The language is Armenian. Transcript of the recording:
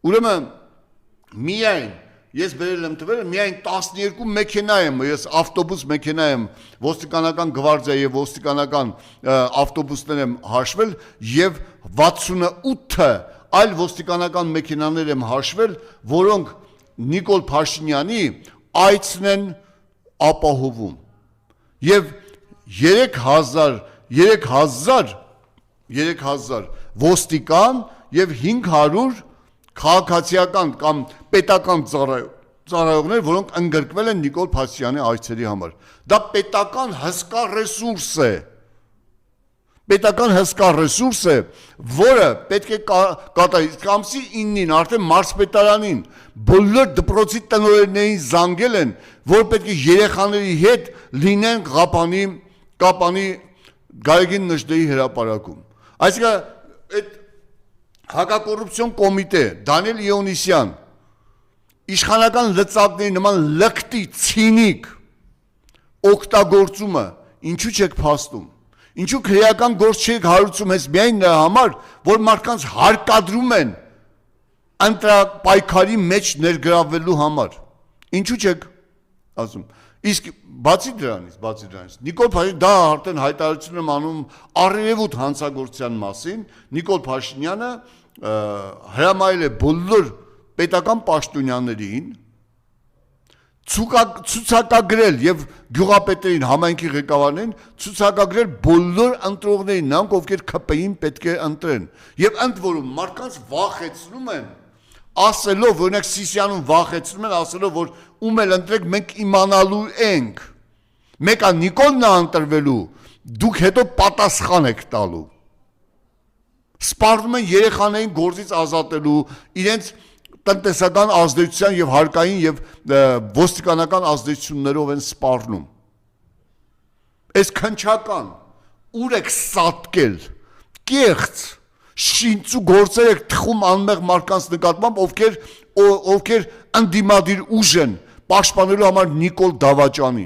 Ուրեմն միայն ես բերել եմ տվել, միայն 12 մեքենա եմ, ես ավտոբուս մեքենա եմ, ոստիկանական գվարդիա եւ ոստիկանական ավտոբուսներ եմ հաշվել եւ 68 այլ ոստիկանական մեքենաներ եմ հաշվել, որոնք Նիկոլ Փաշինյանի այցն են ապահովում։ Եվ 3000 ոստիկան եւ 500 քաղաքացիական կամ պետական ծառայողներ, որոնք ընդգրկվել են Նիկոլ Փաշինյանի այցերի համար։ Դա պետական հսկա ռեսուրս է։ Պետական հսկա ռեսուրս է, որը պետք է կատարի։ Ամսի 9-ին արդեն մարզպետարանին բոլոր դպրոցի տնօրեններին զանգել են, որ պետք է երեխաների հետ լինեն Կապանի Գայգին Նժդեի հրապարակում։ Այսինքն այդ հակակոռուպցիոն կոմիտե Դանիել Իոնիսյան իշխանական լծակների նման լկտի ցինիկ օգտագործումը ինչու չեք փաստում։ Ինչու քրեական գործ չեք հարուցում ես միայն նրա համար, որ մարդկանց հարկադրում են ընտրապայքարի մեջ ներգրավվելու համար։ Ինչու չեք ասում։ Իսկ բացի դրանից, Նիկոլ Փաշինյանը դա արդեն հայտարարություն եմ անում առերևույթ հանցագործության մասին, Նիկոլ Փաշինյանը հրամայել է բոլոր պետական պաշտոնյաներին ցուցակագրել եւ գյուղապետերին համայնքի ղեկավարներին ցուցակագրել բոլոր ընտրողներին, նրանք ովքեր ԿՊ-ին պետք է ընտրեն եւ ընդ որում մարդկանց վախեցնում են ասելով, օրինակ Սիսիանում վախեցնում են ասելով, որ ում էլ ընտրեք մենք իմանալու ենք, մեկը Նիկոլն է ընտրվելու, դուք հետո պատասխան եք տալու, սպառնում են երեխաներին գործից ազատելու, իրենց տնտեսական ազդեցության եւ հարկային եւ ոստիկանական ազդեցություններով են սպառնում։ Այս քնչական ուր եք սատկել, կեղծ, շինծու գործեր եք թխում անմեղ մարդկանց նկատմամբ, ովքեր ընդդիմադիր ուժ են պաշտպանելու համար Նիկոլ Դավաճանին։